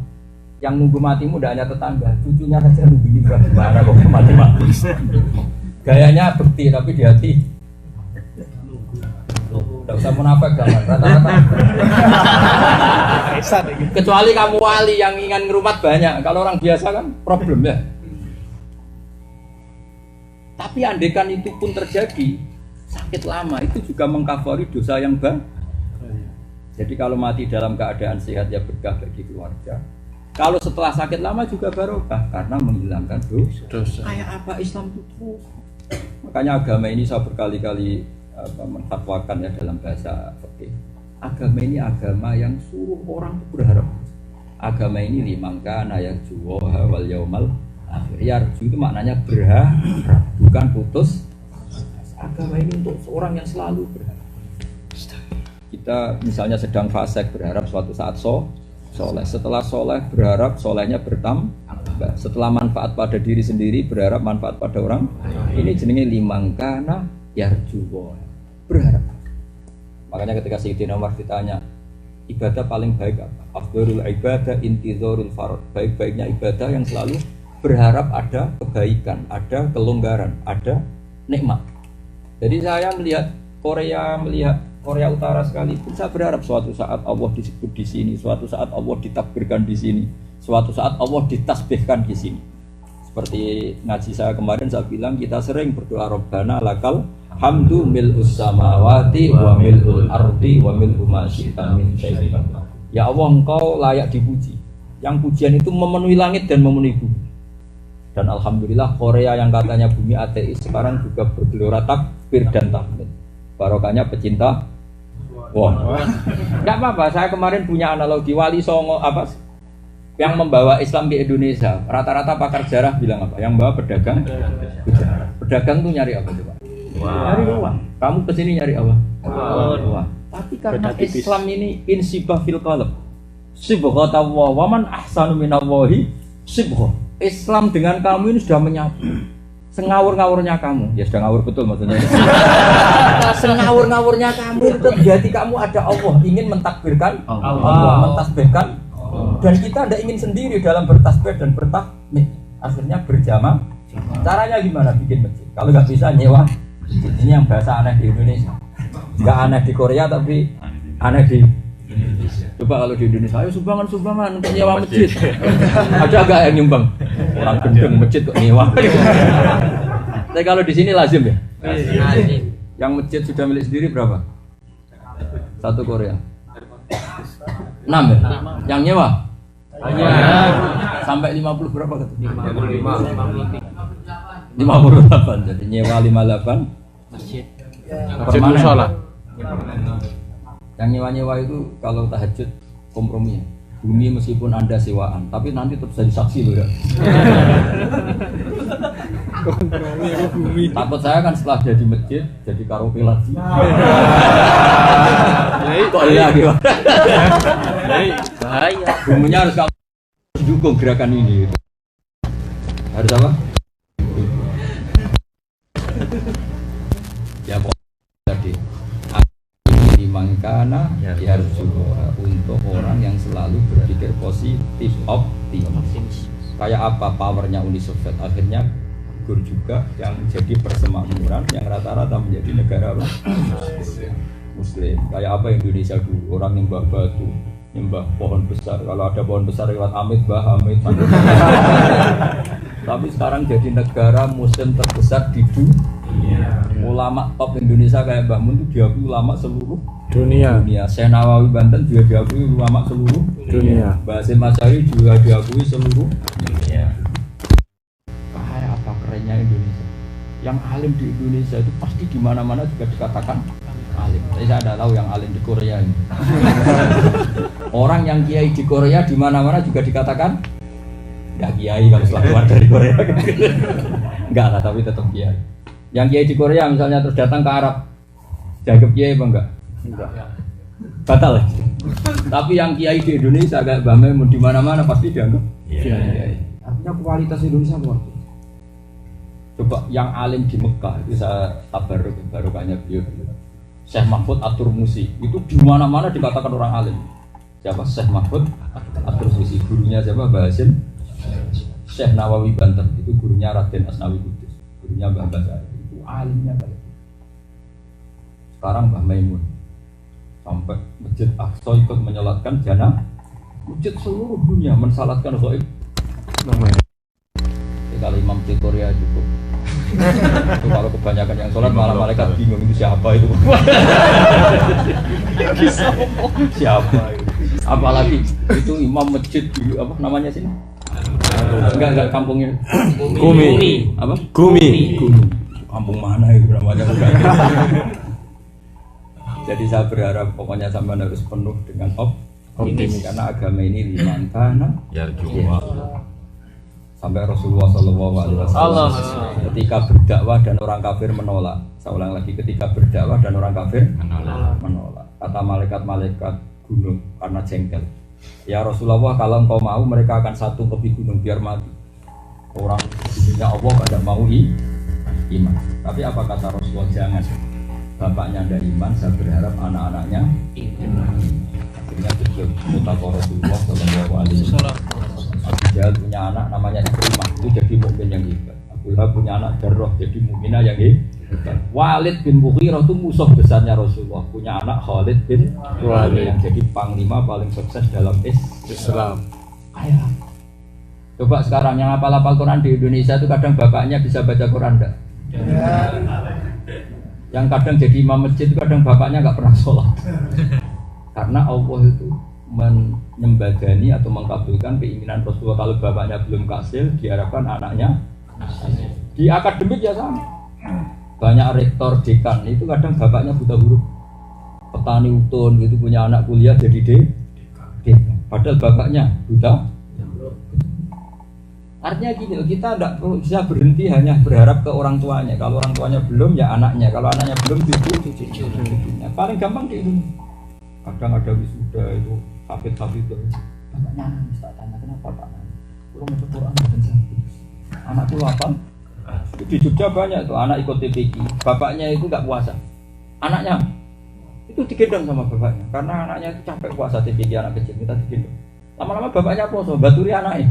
yang nunggu matimu tidak hanya tetangga, cucunya saja nunggu ini gimana kok mati-mati. Gayanya bukti tapi di hati tidak usah munafik jangan rata-rata. Kecuali kamu wali yang ingin ngerumat banyak. Kalau orang biasa kan problem ya. Tapi andekan itu pun terjadi sakit lama itu juga mengkafari dosa yang banyak. Jadi kalau mati dalam keadaan sehat ya berkah bagi keluarga. Kalau setelah sakit lama juga barokah karena menghilangkan dosa. Kayak apa Islam itu? Makanya agama ini saya berkali-kali menfatwakan ya dalam bahasa fikih. Agama ini agama yang suruh orang berharap. Agama ini limangka nayarju wal yaumal akhir. Yarju itu maknanya berharap, bukan putus. Agama ini untuk seorang yang selalu berharap. Kita misalnya sedang fasik berharap suatu saat soleh. Setelah soleh berharap solehnya bertambah. Setelah manfaat pada diri sendiri berharap manfaat pada orang. Ini jenenge limangkana yarjuwa, berharap. Makanya ketika Sayyidina Umar ditanya ibadah paling baik apa? Afdhalul ibadah intizarul farad. Baik-baiknya ibadah yang selalu berharap ada kebaikan, ada kelonggaran, ada nikmat. Jadi saya melihat Korea Utara sekalipun, saya berharap suatu saat Allah disebut di sini, suatu saat Allah ditakbirkan di sini, suatu saat Allah ditasbihkan di sini. Seperti ngaji saya kemarin, saya bilang kita sering berdoa Rabbana lakal hamdu mil'us samawati wa mil'ul ardi wa mil'u ma syi'ta min syai'in. Ya Allah, Engkau layak dipuji. Yang pujian itu memenuhi langit dan memenuhi bumi. Dan alhamdulillah Korea yang katanya bumi ateis sekarang juga bergelora takbir dan tahmid. Barokahnya pecinta. Wah, nggak apa-apa. Saya kemarin punya analogi Wali Songo yang membawa Islam ke Indonesia. Rata-rata pakar sejarah bilang apa? Yang bawa pedagang. Pedagang tuh nyari apa coba? Nyari uang. Kamu kesini nyari apa? Uang. Tapi karena Islam ini insibah fil qalb. Sibghatullah wa man ahsanu minallahi sibghah. Islam dengan kamu ini sudah menyatu. Sengawur-ngawurnya kamu, ya sudah ngawur betul maksudnya. Sengawur-ngawurnya kamu itu di hati kamu ada Allah, ingin mentakbirkan Allah, mentasbihkan. Dan kita tidak ingin sendiri dalam bertasbih dan bertakbir. Akhirnya berjamaah. Caranya gimana bikin masjid? Kalau nggak bisa nyewa, ini yang bahasa aneh di Indonesia. Nggak aneh di Korea tapi aneh di Indonesia. Coba kalau di Indonesia, ayo sumbangan untuk nyewa masjid. Ada nggak yang nyumbang? Orang gendeng masjid kok nyewa. Tapi kalau di sini lazim ya. Yang masjid sudah milik sendiri berapa? Satu Korea. 6 ya? Yang nyewa? Sampai 50 berapa gitu? 58. Jadi nyewa 58 masjid. Permanen. Yang nyewa-nyewa itu kalau tahajud kompromi. Bumi meskipun Anda sewaan, tapi nanti tetap jadi saksi loh ya. Takut saya kan setelah jadi masjid, jadi karaoke lagi. Kok iya gitu? Bahaya. Buminya harus kamu dukung gerakan ini. Harus apa? Ya pokoknya tadi. Mangkana ya harus untuk orang yang selalu berpikir positif, optimis. Kayak apa powernya Uni Soviet, akhirnya gugur juga yang jadi persemakmuran yang rata-rata menjadi negara Muslim. Kayak apa Indonesia dulu, orang nyembah batu, nyembah pohon besar. Kalau ada pohon besar lewat amit, amit. Tapi sekarang jadi negara Muslim terbesar di dunia. Ulama top Indonesia kayak Mbah Mun itu diakui ulama seluruh dunia. Syekh Nawawi Banten juga diakui ulama seluruh dunia. Mbah Hasyim Asy'ari juga diakui seluruh dunia. Kayak apa kerennya Indonesia? Yang alim di Indonesia itu pasti di mana-mana juga dikatakan alim. Saya tidak tahu yang alim di Korea ini. Orang yang kiai di Korea di mana-mana juga dikatakan nggak kiai kalau setelah keluar dari Korea. Enggak lah, tapi tetap kiai. Yang kiai di Korea misalnya terus datang ke Arab, dianggap kiai apa enggak? Enggak. Batal ya. Tapi yang kiai di Indonesia kayak Mbah Maimun di mana-mana pasti dianggap kiai. Artinya kualitas Indonesia luar biasa. Coba yang alim di Mekah itu saya tabarruk barokahnya beliau. Syekh Mahfud At-Turmusi itu di mana-mana dikatakan orang alim. Siapa? Syekh Mahfud At-Turmusi, gurunya siapa? Mbah Hasyim. Syekh Nawawi Banten itu gurunya Raden Asnawi Kudus, gurunya Mbah Basari. Alimnya kali. Sekarang Mbah Maimun sampai Masjid Aqsa ikut menyolatkan jana. Masjid seluruh dunia mensalatkan ghaib. Kalau Imam di Korea cukup Itu kalau kebanyakan yang sholat malah malaikat bingung itu siapa itu. Siapa itu? Apalagi itu imam masjid di apa namanya sini? Enggak kampungnya. Gumi. Apa? Gumi. Kampung mana itu namanya? Jadi saya berharap pokoknya sampai harus penuh dengan optimis karena agama ini liman kana Yarjuwa. sampai Rasulullah SAW ketika berdakwah dan orang kafir menolak. Saya ulang lagi, ketika berdakwah dan orang kafir menolak. Kata malaikat-malaikat gunung karena jengkel. Ya Rasulullah, kalau engkau mau mereka akan satu tepi gunung biar mati. Orang dunia Allah tidak mau iman. Tapi apa kata Rasulullah? Jangan. Bapaknya ada iman, saya berharap anak-anaknya iman. Akhirnya tujuh mutaqwa Rasulullah SAW. Abu Jahal punya anak namanya Ikrimah, itu jadi mukmin yang hebat. Abu Lahab punya anak Darrah, jadi mukminah yang hebat. Walid bin Mughirah itu musuh besarnya Rasulullah, punya anak Khalid bin Walid yang jadi panglima paling sukses dalam Islam. Ayah. Coba sekarang yang hafal-hafal Quran di Indonesia itu kadang bapaknya bisa baca Quran enggak? Yang kadang jadi imam masjid itu kadang bapaknya nggak pernah sholat. Karena Allah itu menyembadani atau mengkabulkan keinginan Rasulullah. Kalau bapaknya belum kasil, diharapkan anaknya. Di akademik ya sama. Banyak rektor dekan itu kadang bapaknya buta huruf. Petani utun gitu punya anak kuliah jadi dekan. Padahal bapaknya buta. Artinya gini, kita tidak bisa berhenti hanya berharap ke orang tuanya. Kalau orang tuanya belum, ya anaknya. Kalau anaknya belum, cucunya. Paling gampang di ini. Kadang ada wisuda itu hafid itu. Bapaknya nangis, tak tanya kenapa tak nangis. Kurang baca Quran dan sampai. Anakku apa? Di Jogja banyak tuh anak ikut TPQ. Bapaknya itu nggak puasa. Anaknya itu digendong sama bapaknya. Karena anaknya itu capek puasa TPQ anak kecil kita digendong. Lama-lama bapaknya poso, baturi anaknya.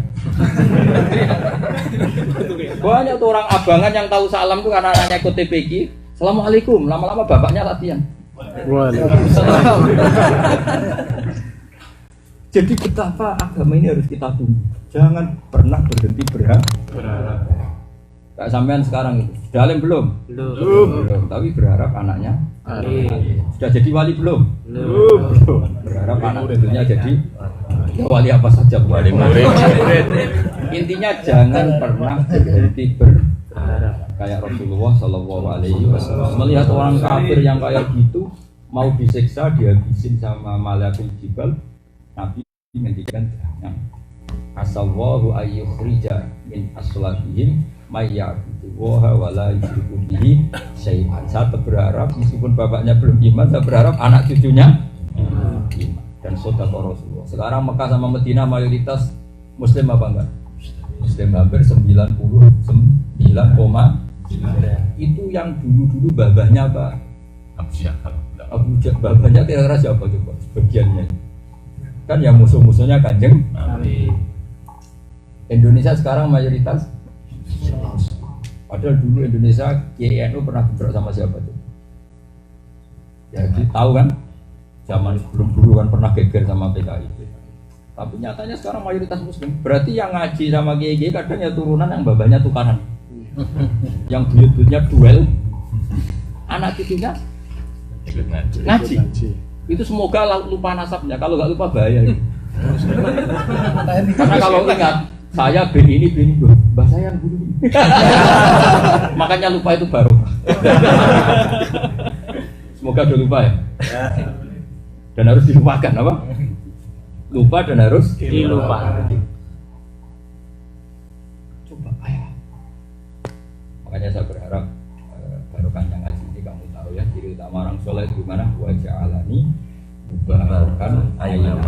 Banyak tuh orang abangan yang tahu salam tuh karena anaknya ikut TPQ. Assalamualaikum, lama-lama bapaknya latihan. Waalaikumsalam. Jadi betapa agama ini harus kita tunggu. Jangan pernah berhenti berharap. Kayak sampean sekarang itu, dalim belum? Belum. Tapi berharap anaknya. Sudah jadi wali belum? Belum. Berharap anak tentunya jadi ya wali apa saja, wali murid. Intinya jangan pernah berhenti berharap. Kayak Rasulullah SAW melihat orang kafir yang kayak gitu mau disiksa, dihabisin sama malaikat jibal. Nabi menghentikan jangan. Asallahu ayyukhrija min aslabihim mayya'budu wa la yusyriku bihi syai'an. Saya berharap meskipun bapaknya belum iman, saya berharap anak cucunya iman dan sedekah Rasulullah. Sekarang Mekah sama Madinah mayoritas muslim apa enggak? Muslim hampir 99, itu yang dulu babahnya apa? Abu Jahal. Babahnya kira-kira siapa coba? Bagiannya kan yang musuh-musuhnya Kanjeng Nabi. Indonesia sekarang mayoritas, padahal dulu Indonesia KNU pernah bentrok sama siapa tuh? Ya tahu kan? Zaman sebelum dulu kan pernah geger sama PKI. Tapi nyatanya sekarang mayoritas muslim. Berarti yang ngaji sama GG kadang ya turunan yang babanya tukaran. Yang buyut-buyutnya duel. Anak cucunya ngaji. Itu semoga lupa nasabnya. Kalau nggak lupa bahaya. Karena kalau ingat saya bin ini mbah saya yang dulu. Makanya lupa itu baru. Semoga udah lupa ya. Dan harus dilupakan apa? Lupa dan harus dilupakan. Coba ayah. Makanya saya berharap barokahnya ngaji ini kamu tahu ya, ciri utama orang soleh itu gimana? Wajah alani mubarakan ayam.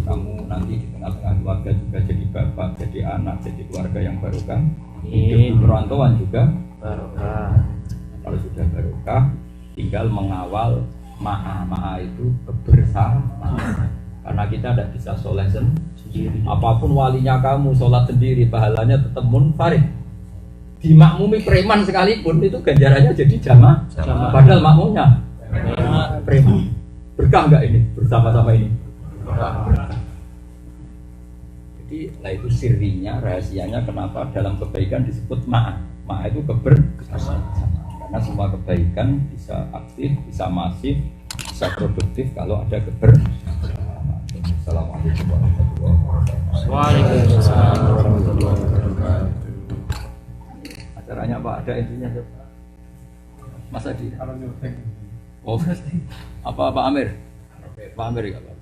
Kamu nanti di tengah-tengah keluarga juga jadi bapak, jadi anak, jadi keluarga yang barokah. Hidup di perantauan juga barokah. Kalau sudah barokah, tinggal mengawal ma'a itu kebersamaan. Karena kita tidak bisa soleh sendiri. Apapun walinya kamu sholat sendiri, pahalanya tetap munfarid. Dimakmumi preman sekalipun itu ganjarannya jadi jamaah. Padahal makmumnya preman. Berkah enggak ini bersama-sama ini? Berkah. Jadi lah itu sirinya, rahasianya kenapa dalam kebaikan disebut ma'a. Ma itu kebersamaan. Karena semua kebaikan bisa aktif, bisa masif, bisa produktif kalau ada kebersamaan. Assalamualaikum warahmatullahi wabarakatuh. Waalaikumsalam warahmatullahi wabarakatuh. Acaranya Pak ada intinya Mas Adi. Oh, apa Pak Amir? Pak Amir ya Pak.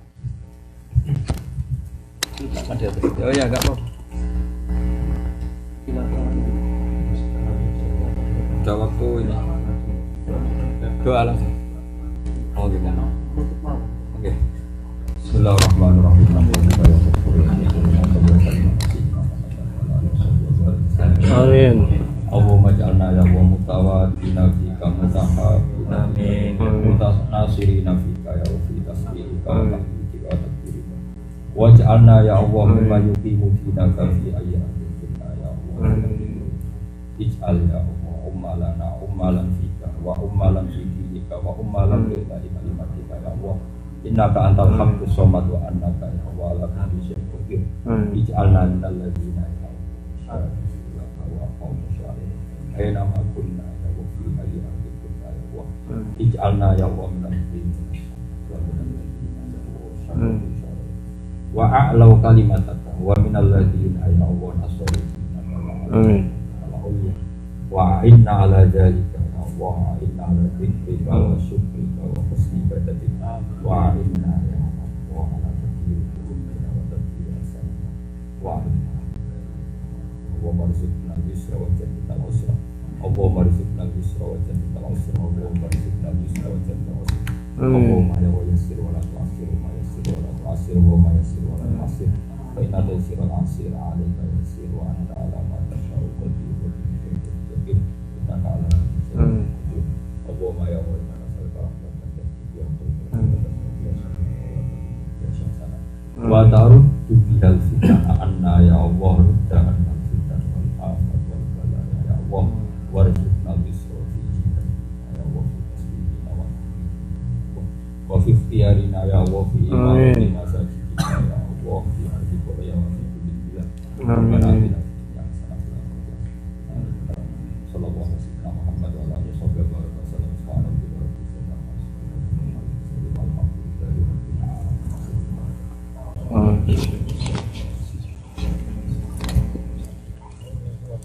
Silakan di atas. Oh ya enggak apa-apa. Udah waktu ini. Doa langsung. Oh gimana? Oke. Bismillahirrahmanirrahim. Amin. Allahumma ja'alna ya wa mutawadina fika mutahabina Amin. mutanasirina fika ya wa fi tasbihika wa tahmidika wa takbirika waj'alna ya Allah mimma yuqimu dinaka fi ayyamin dunya ya Allah ij'al ya Allah ummalan fika wa ummalan fi dinika wa ummalan fi kalimatika ya Allah innaka antal haqqus samad wa annaka ya Allah ala kulli syai'in qadir ij'alna minal ladzina ya Allah aina ma kunna ya wa fi ayyi ardin kunna ya wa ij'alna ya wa min al-muslimin wa min al-ladina wa a'law kalimataka wa min al-ladina ya wa nasri amin wa inna ala dzalika ya wa inna ala dzikrika wa syukrika wa husni ibadatika wa inna ya wa ala tadbirika wa tadbirika wa wa marzukna yusra wa jannata usra Allahumma rizqna al-yusra wa jannata al-usra Allahumma rizqna al-yusra wa jannata al-usra Allahumma ya wa yassir wa la tu'assir wa yassir wa la tu'assir Allahumma yassir wa la tu'assir fa inna taysira al-'asir 'alayka yassir wa anta 'ala ma tasha'u qadir wa innaka 'ala ma tasha'u qadir Allahumma ya wa inna nas'aluka rahmatan ya wa taruddu bihal fitnah anna ya Allah dan al-fitnah wal afat wal balaya ya Allah warzuqna al-yusra fi dinina ya Allah fi tasbihina wa fi ikhtiyarina ya Allah fi imanina sajidina ya Allah fi ardika ya wa fi kulli bilad amin sallallahu alaihi wasallam Muhammad wa alihi wasallam subhanallahi wa bihamdihi Amin.